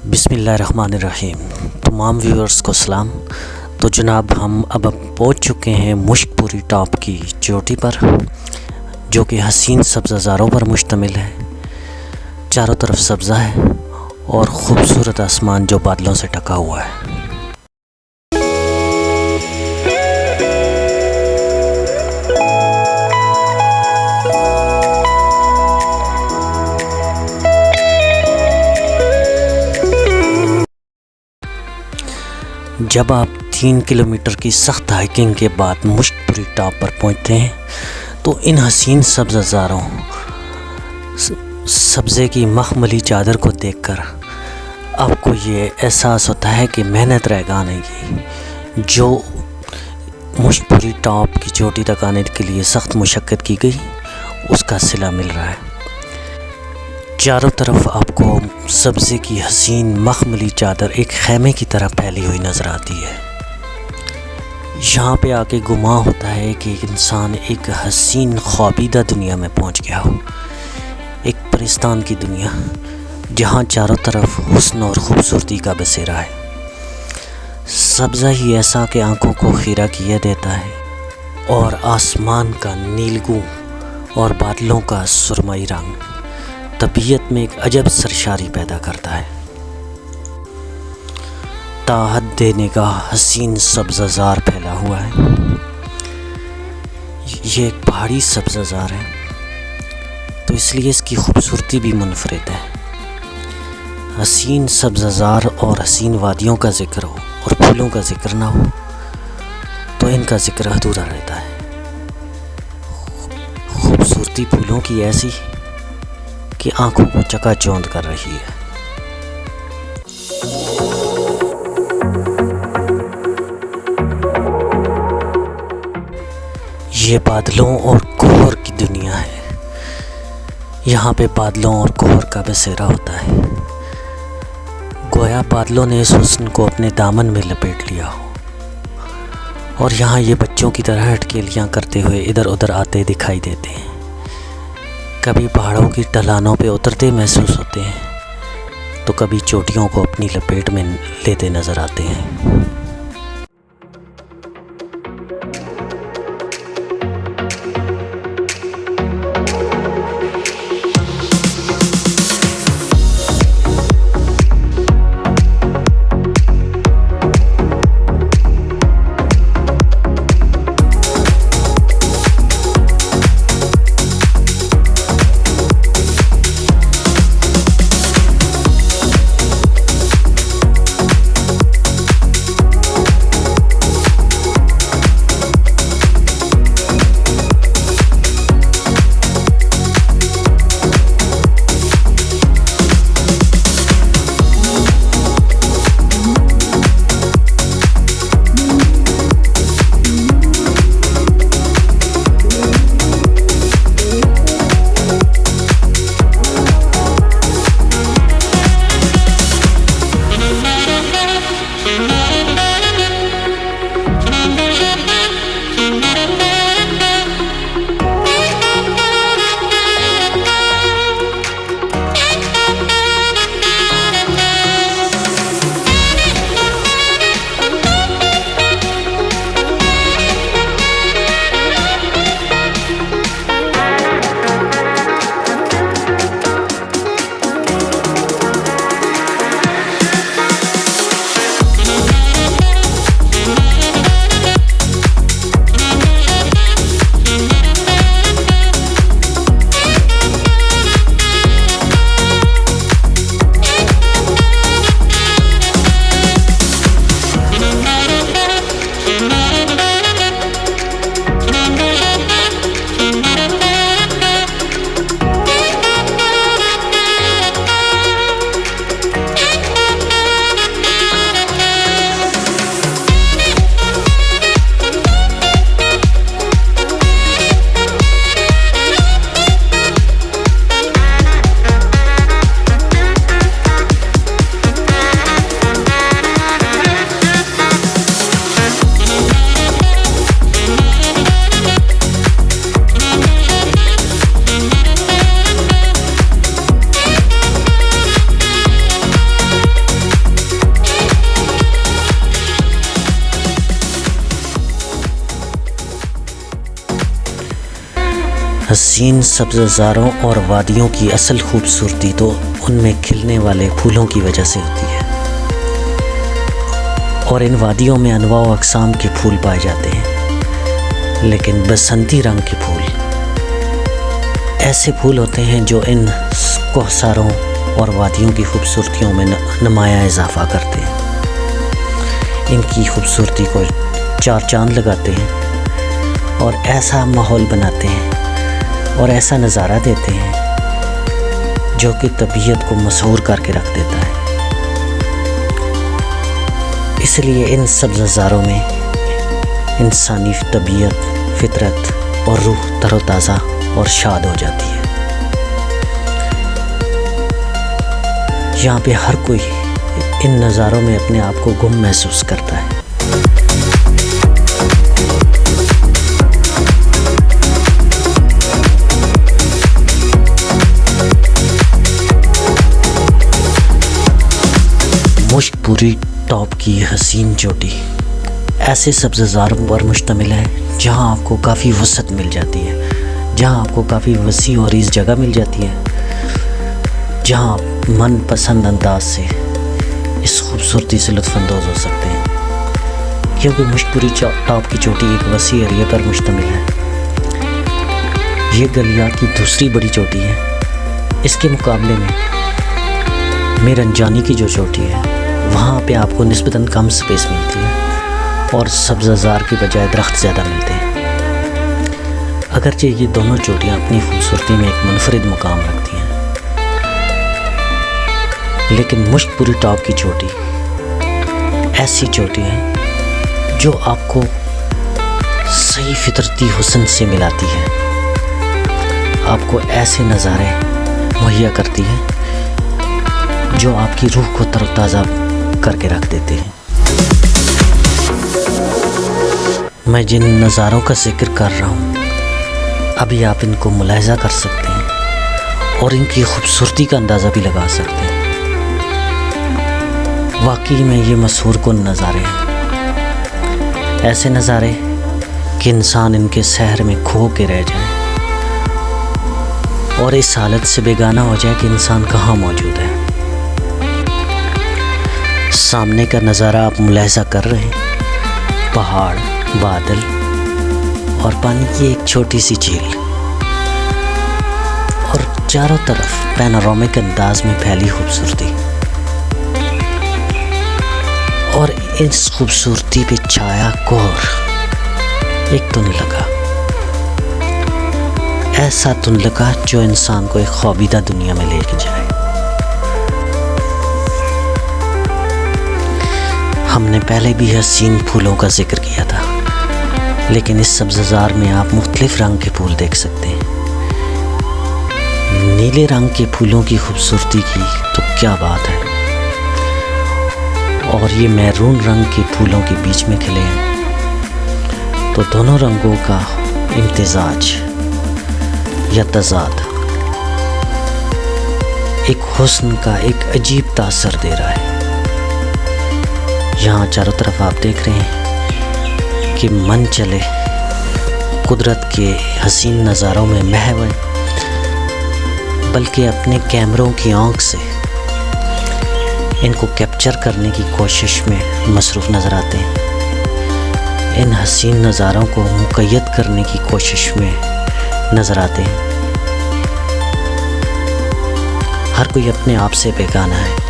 बिस्मिल्लाहिर्रहमानिर्रहीम। तमाम व्यूअर्स को सलाम। तो जनाब हम अब पहुंच चुके हैं मुश्कपुरी टॉप की चोटी पर, जो कि हसीन सब्ज़ारों पर मुश्तमिल है। चारों तरफ सब्ज़ा है और ख़ूबसूरत आसमान जो बादलों से ढका हुआ है। जब आप 3 किलोमीटर की सख्त हाइकिंग के बाद मुश्कपुरी टॉप पर पहुंचते हैं तो इन हसीन सब्ज़ारों सब्ज़े की मखमली चादर को देखकर आपको ये एहसास होता है कि मेहनत रेगान की जो मुश्कपुरी टॉप की चोटी तक आने के लिए सख्त मुशक्क़त की गई, उसका सिला मिल रहा है। चारों तरफ आपको सब्ज़े की हसीन मखमली चादर एक ख़ैमे की तरह फैली हुई नज़र आती है। यहाँ पे आके गुमा होता है कि इंसान एक हसीन ख्वाबीदा दुनिया में पहुँच गया हो, एक परिस्तान की दुनिया जहाँ चारों तरफ हुस्न और ख़ूबसूरती का बसेरा है। सब्ज़ा ही ऐसा कि आँखों को खीरा किए देता है और आसमान का नीलगू और बादलों का सुरमई रंग तबीयत में एक अजब सरशारी पैदा करता है। ताहद देने का हसीन सब्ज़ार फैला हुआ है। ये एक पहाड़ी सब्ज़ार है तो इसलिए इसकी खूबसूरती भी मुनफरिद है। हसीन सब्ज़ार और हसीन वादियों का ज़िक्र हो और फूलों का ज़िक्र ना हो तो इनका ज़िक्र अधूरा रहता है। खूबसूरती फूलों की ऐसी कि आंखों को चकाचौंध कर रही है। ये बादलों और कोहर की दुनिया है। यहाँ पे बादलों और कोहर का बसेरा होता है। गोया बादलों ने इस हुस्न को अपने दामन में लपेट लिया हो और यहाँ ये बच्चों की तरह अटकेलियाँ करते हुए इधर उधर आते दिखाई देते हैं। कभी पहाड़ों की ढलानों पे उतरते महसूस होते हैं तो कभी चोटियों को अपनी लपेट में लेते नज़र आते हैं। हसीन सब्ज़ारों और वादियों की असल खूबसूरती तो उनमें खिलने वाले फूलों की वजह से होती है। और इन वादियों में अनवाउ अक़साम के फूल पाए जाते हैं, लेकिन बसंती रंग के फूल ऐसे फूल होते हैं जो इन कोहसारों और वादियों की खूबसूरतियों में नुमाया इजाफ़ा करते हैं, इनकी खूबसूरती को चार चांद लगाते हैं और ऐसा माहौल बनाते हैं और ऐसा नज़ारा देते हैं जो कि तबीयत को मसहूर करके रख देता है। इसलिए इन सब्ज़ारों में इंसानी तबीयत, फितरत और रूह तरोताज़ा और शाद हो जाती है। यहाँ पे हर कोई इन नज़ारों में अपने आप को गुम महसूस करता है। मुश्कपुरी टॉप की हसीन चोटी ऐसे सब्ज़ारों पर मुश्तमिल है जहाँ आपको काफ़ी वसअत मिल जाती है, जहाँ आपको काफ़ी वसी और इस जगह मिल जाती है, जहाँ आप मनपसंद अंदाज से इस खूबसूरती से लुत्फ़अंदोज़ हो सकते हैं। क्योंकि मुश्कपुरी टॉप की चोटी एक वसी एरिया पर मुश्तमिल है। ये गलिया की दूसरी बड़ी चोटी है। इसके मुकाबले में मीरंजानी की जो चोटी है वहाँ पे आपको निस्बतन कम स्पेस मिलती है और सब्ज़ार की बजाय दरख्त ज़्यादा मिलते हैं। अगरचे ये दोनों चोटियाँ अपनी खूबसूरती में एक मुनफरिद मुकाम रखती हैं, लेकिन मुश्कपुरी टॉप की चोटी ऐसी चोटी है जो आपको सही फितरती हुस्न से मिलाती है, आपको ऐसे नज़ारे मुहैया करती है जो आपकी रूह को तरोताज़ा करके रख देते हैं। मैं जिन नज़ारों का जिक्र कर रहा हूँ अभी आप इनको मुलाहिज़ा कर सकते हैं और इनकी खूबसूरती का अंदाज़ा भी लगा सकते हैं। वाकई में ये मशहूर कुन नज़ारे हैं, ऐसे नज़ारे कि इंसान इनके सहर में खो के रह जाए और इस हालत से बेगाना हो जाए कि इंसान कहाँ मौजूद है। सामने का नज़ारा आप मुलाहिज़ा कर रहे हैं, पहाड़, बादल और पानी की एक छोटी सी झील और चारों तरफ पैनोरामिक अंदाज में फैली खूबसूरती और इस खूबसूरती पे छाया कोहर, एक तुनलका, ऐसा तुनलका जो इंसान को एक ख्वाबीदा दुनिया में लेके जाए। हमने पहले भी हसीन फूलों का जिक्र किया था, लेकिन इस सब्ज़ार में आप मुख्तलिफ रंग के फूल देख सकते हैं। नीले रंग के फूलों की खूबसूरती की तो क्या बात है, और ये मैरून रंग के फूलों के बीच में खिले हैं तो दोनों रंगों का इम्तिजाज या तज़ाद एक हुस्न का एक अजीब तासर दे रहा है। यहाँ चारों तरफ आप देख रहे हैं कि मन चले कुदरत के हसीन नज़ारों में महव, बल्कि अपने कैमरों की आँख से इनको कैप्चर करने की कोशिश में मसरूफ़ नज़र आते हैं, इन हसीन नज़ारों को मुक़य्यद करने की कोशिश में नज़र आते हैं। हर कोई अपने आप से बेगाना है,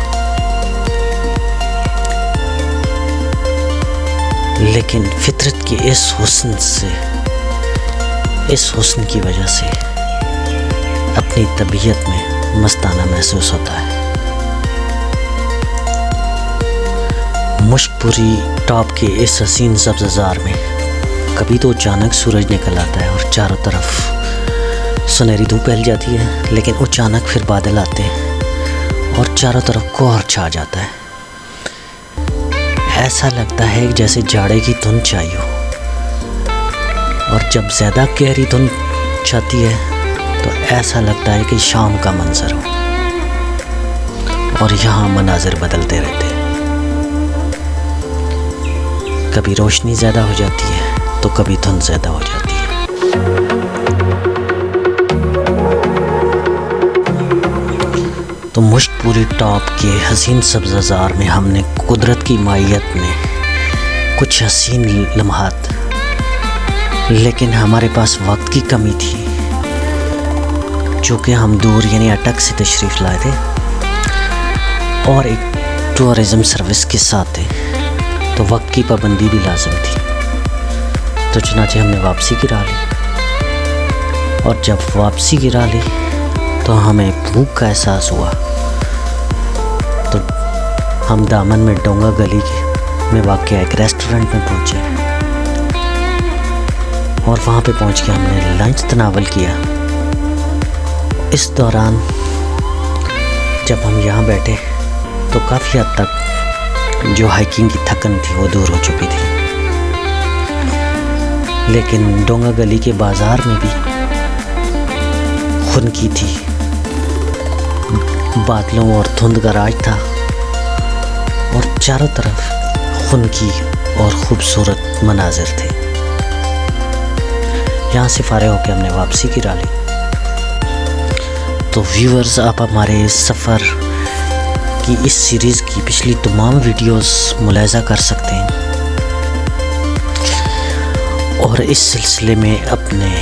लेकिन फितरत के इस हुस्न से, इस हुस्न की वजह से अपनी तबीयत में मस्ताना महसूस होता है। मुश्कपुरी टॉप के इस हसीन सब्ज़ार में कभी तो अचानक सूरज निकल आता है और चारों तरफ सुनहरी धूप फैल जाती है, लेकिन अचानक फिर बादल आते हैं और चारों तरफ कोहर छा जाता है। ऐसा लगता है जैसे जाड़े की धुंध छाई हो, और जब ज़्यादा गहरी धुंध छाती है तो ऐसा लगता है कि शाम का मंजर हो, और यहाँ मनाजिर बदलते रहते हैं। कभी रोशनी ज़्यादा हो जाती है तो कभी धुंध ज़्यादा हो जाती है। मुशपुरी टॉप के हसीन सब्ज़ार में हमने कुदरत की मायत में कुछ हसीन लम्हात, लेकिन हमारे पास वक्त की कमी थी। चूँकि हम दूर यानी अटक से तशरीफ़ लाए थे और एक टूरिज़म सर्विस के साथ थे, तो वक्त की पाबंदी भी लाज़िम थी। तो चुनांचे हमने वापसी गिरा ली, और जब वापसी गिरा ली तो हमें भूख का एहसास हुआ। तो हम दामन में डोंगा गली में वाक़या एक रेस्टोरेंट में पहुँचे और वहाँ पे पहुँच के हमने लंच तनावल किया। इस दौरान जब हम यहाँ बैठे तो काफ़ी हद तक जो हाइकिंग की थकन थी वो दूर हो चुकी थी, लेकिन डोंगा गली के बाज़ार में भी खुनकी थी। बादलों और धुंध का राज था और चारों तरफ खुनकी और ख़ूबसूरत मनाजिर थे। यहाँ से फारिग होकर हमने वापसी गिरा ली। तो व्यूअर्स, आप हमारे इस सफ़र की इस सीरीज़ की पिछली तमाम वीडियोस मुलाहिज़ा कर सकते हैं और इस सिलसिले में अपने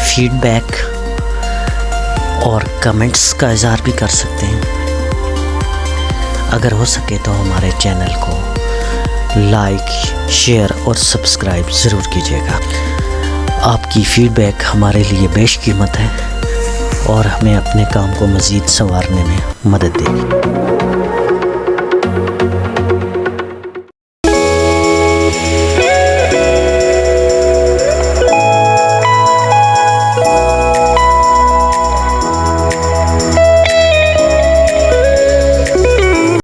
फीडबैक और कमेंट्स का इज़हार भी कर सकते हैं। अगर हो सके तो हमारे चैनल को लाइक, शेयर और सब्सक्राइब ज़रूर कीजिएगा। आपकी फ़ीडबैक हमारे लिए बेशकीमत है और हमें अपने काम को मज़ीद संवारने में मदद देगी।